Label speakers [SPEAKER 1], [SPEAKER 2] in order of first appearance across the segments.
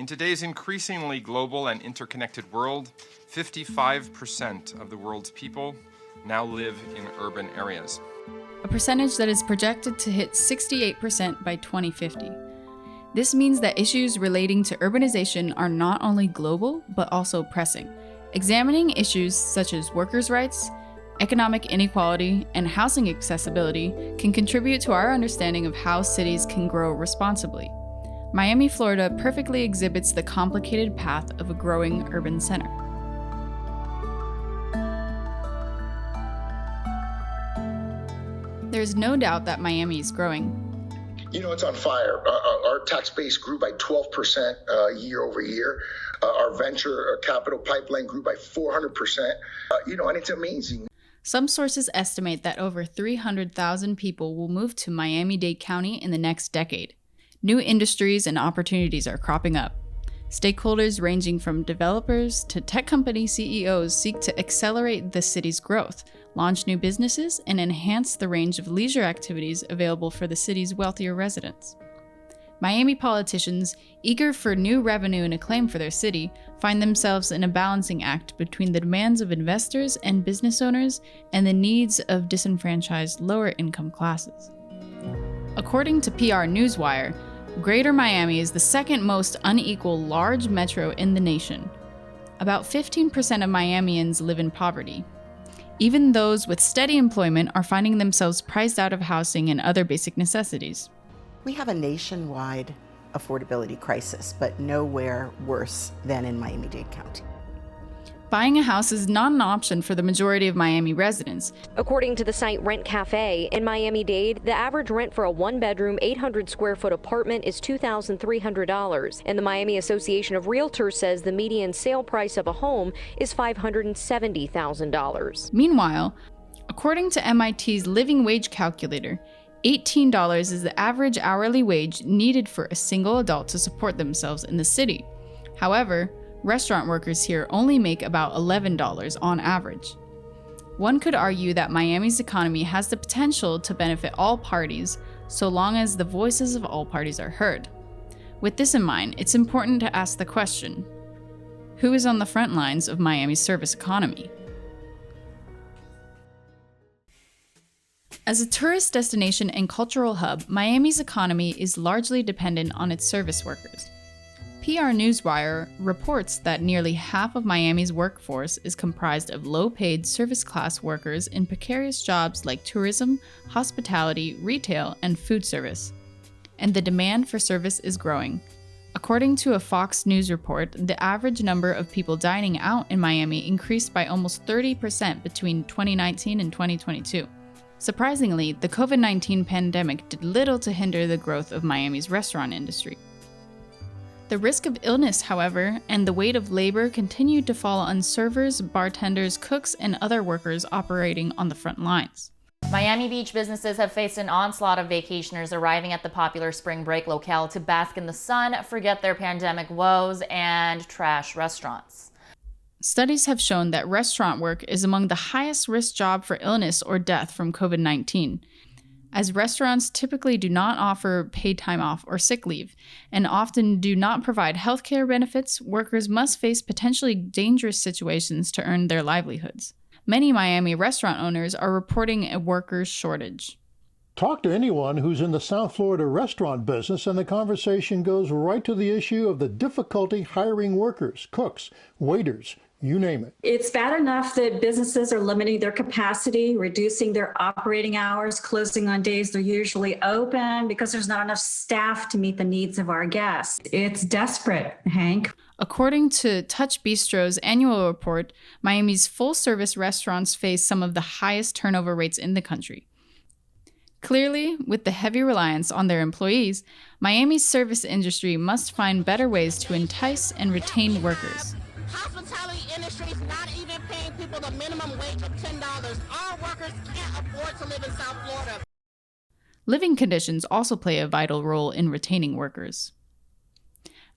[SPEAKER 1] In today's increasingly global and interconnected world, 55% of the world's people now live in urban areas.
[SPEAKER 2] A percentage that is projected to hit 68% by 2050. This means that issues relating to urbanization are not only global, but also pressing. Examining issues such as workers' rights, economic inequality, and housing accessibility can contribute to our understanding of how cities can grow responsibly. Miami, Florida perfectly exhibits the complicated path of a growing urban center. There's no doubt that Miami is growing.
[SPEAKER 3] You know, it's on fire. Our tax base grew by 12% year over year. Our venture capital pipeline grew by 400%. And it's amazing.
[SPEAKER 2] Some sources estimate that over 300,000 people will move to Miami-Dade County in the next decade. New industries and opportunities are cropping up. Stakeholders ranging from developers to tech company CEOs seek to accelerate the city's growth, launch new businesses, and enhance the range of leisure activities available for the city's wealthier residents. Miami politicians, eager for new revenue and acclaim for their city, find themselves in a balancing act between the demands of investors and business owners and the needs of disenfranchised lower-income classes. According to PR Newswire, Greater Miami is the second most unequal large metro in the nation. About 15% of Miamians live in poverty. Even those with steady employment are finding themselves priced out of housing and other basic necessities.
[SPEAKER 4] We have a nationwide affordability crisis, but nowhere worse than in Miami-Dade County.
[SPEAKER 2] Buying a house is not an option for the majority of Miami residents.
[SPEAKER 5] According to the site Rent Cafe, in Miami-Dade, the average rent for a one-bedroom, 800-square-foot apartment is $2,300, and the Miami Association of Realtors says the median sale price of a home is $570,000.
[SPEAKER 2] Meanwhile, according to MIT's living wage calculator, $18 is the average hourly wage needed for a single adult to support themselves in the city. However, restaurant workers here only make about $11 on average. One could argue that Miami's economy has the potential to benefit all parties, so long as the voices of all parties are heard. With this in mind, it's important to ask the question: who is on the front lines of Miami's service economy? As a tourist destination and cultural hub, Miami's economy is largely dependent on its service workers. PR Newswire reports that nearly half of Miami's workforce is comprised of low-paid service-class workers in precarious jobs like tourism, hospitality, retail, and food service. And the demand for service is growing. According to a Fox News report, the average number of people dining out in Miami increased by almost 30% between 2019 and 2022. Surprisingly, the COVID-19 pandemic did little to hinder the growth of Miami's restaurant industry. The risk of illness, however, and the weight of labor continued to fall on servers, bartenders, cooks, and other workers operating on the front lines.
[SPEAKER 6] Miami Beach businesses have faced an onslaught of vacationers arriving at the popular spring break locale to bask in the sun, forget their pandemic woes, and trash restaurants.
[SPEAKER 2] Studies have shown that restaurant work is among the highest risk job for illness or death from COVID-19. As restaurants typically do not offer paid time off or sick leave, and often do not provide healthcare benefits, workers must face potentially dangerous situations to earn their livelihoods. Many Miami restaurant owners are reporting a workers' shortage.
[SPEAKER 7] Talk to anyone who's in the South Florida restaurant business, and the conversation goes right to the issue of the difficulty hiring workers, cooks, waiters, you name it.
[SPEAKER 8] It's bad enough that businesses are limiting their capacity, reducing their operating hours, closing on days they're usually open because there's not enough staff to meet the needs of our guests. It's desperate, Hank.
[SPEAKER 2] According to Touch Bistro's annual report, Miami's full-service restaurants face some of the highest turnover rates in the country. Clearly, with the heavy reliance on their employees, Miami's service industry must find better ways to entice and retain workers.
[SPEAKER 9] Hospitality industry is not even paying people the minimum wage of $10. Our workers can't afford to live in South Florida.
[SPEAKER 2] Living conditions also play a vital role in retaining workers.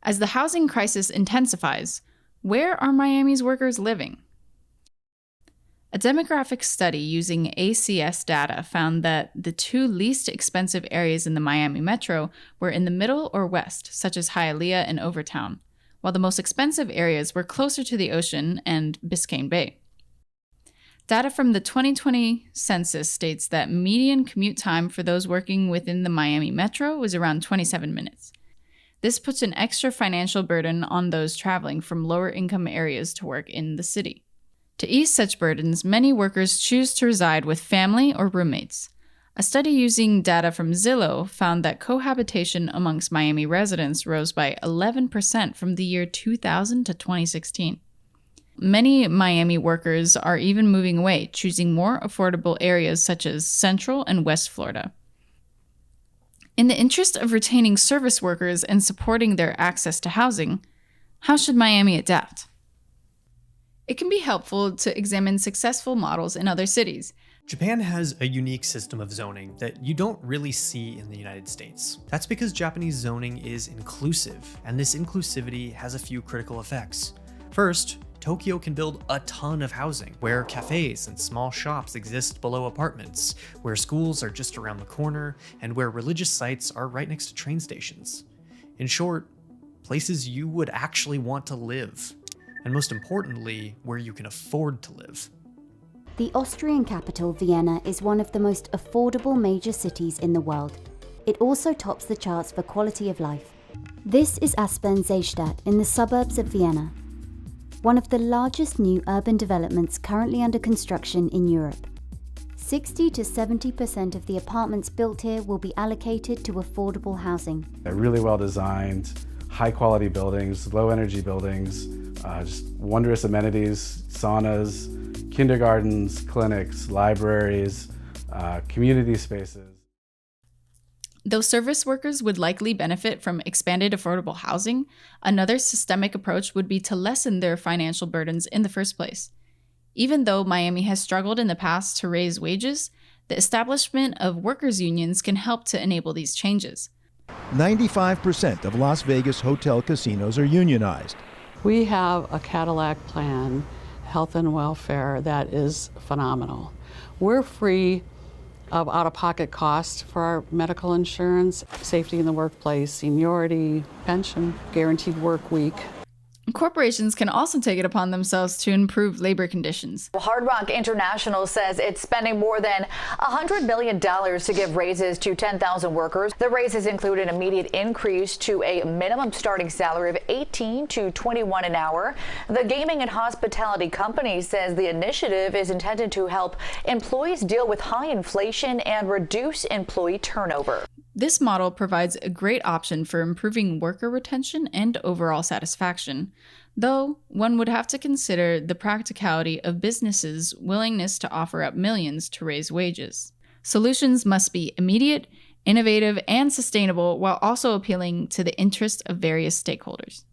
[SPEAKER 2] As the housing crisis intensifies, where are Miami's workers living? A demographic study using ACS data found that the two least expensive areas in the Miami metro were in the middle or west, such as Hialeah and Overtown. while the most expensive areas were closer to the ocean and Biscayne Bay. Data from the 2020 census states that median commute time for those working within the Miami metro was around 27 minutes. This puts an extra financial burden on those traveling from lower income areas to work in the city. To ease such burdens, many workers choose to reside with family or roommates. A study using data from Zillow found that cohabitation amongst Miami residents rose by 11% from the year 2000 to 2016. Many Miami workers are even moving away, choosing more affordable areas such as Central and West Florida. In the interest of retaining service workers and supporting their access to housing, how should Miami adapt? It can be helpful to examine successful models in other cities.
[SPEAKER 10] Japan has a unique system of zoning that you don't really see in the United States. That's because Japanese zoning is inclusive, and this inclusivity has a few critical effects. First, Tokyo can build a ton of housing, where cafes and small shops exist below apartments, where schools are just around the corner, and where religious sites are right next to train stations. In short, places you would actually want to live, and most importantly, where you can afford to live.
[SPEAKER 11] The Austrian capital, Vienna, is one of the most affordable major cities in the world. It also tops the charts for quality of life. This is Aspern-Seestadt in the suburbs of Vienna, one of the largest new urban developments currently under construction in Europe. 60 to 70% of the apartments built here will be allocated to affordable housing.
[SPEAKER 12] They're really well designed, high quality buildings, low energy buildings, just wondrous amenities, saunas, kindergartens, clinics, libraries, community spaces.
[SPEAKER 2] Though service workers would likely benefit from expanded affordable housing, another systemic approach would be to lessen their financial burdens in the first place. Even though Miami has struggled in the past to raise wages, the establishment of workers' unions can help to enable these changes.
[SPEAKER 13] 95% of Las Vegas hotel casinos are unionized.
[SPEAKER 14] We have a Cadillac plan, health and welfare, that is phenomenal. We're free of out-of-pocket costs for our medical insurance, safety in the workplace, seniority, pension, guaranteed work week.
[SPEAKER 2] Corporations can also take it upon themselves to improve labor conditions.
[SPEAKER 15] Hard Rock International says it's spending more than $100 million to give raises to 10,000 workers. The raises include an immediate increase to a minimum starting salary of $18 to $21 an hour. The gaming and hospitality company says the initiative is intended to help employees deal with high inflation and reduce employee turnover.
[SPEAKER 2] This model provides a great option for improving worker retention and overall satisfaction, though one would have to consider the practicality of businesses' willingness to offer up millions to raise wages. Solutions must be immediate, innovative, and sustainable while also appealing to the interests of various stakeholders.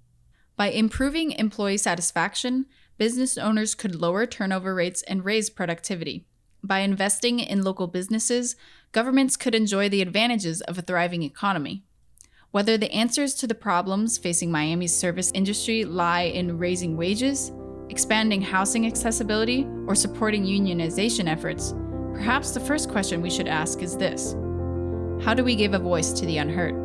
[SPEAKER 2] By improving employee satisfaction, business owners could lower turnover rates and raise productivity. By investing in local businesses, governments could enjoy the advantages of a thriving economy. Whether the answers to the problems facing Miami's service industry lie in raising wages, expanding housing accessibility, or supporting unionization efforts, perhaps the first question we should ask is this: how do we give a voice to the unheard?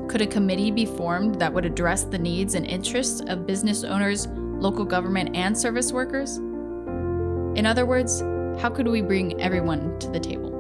[SPEAKER 2] Could a committee be formed that would address the needs and interests of business owners, local government, and service workers? In other words, how could we bring everyone to the table?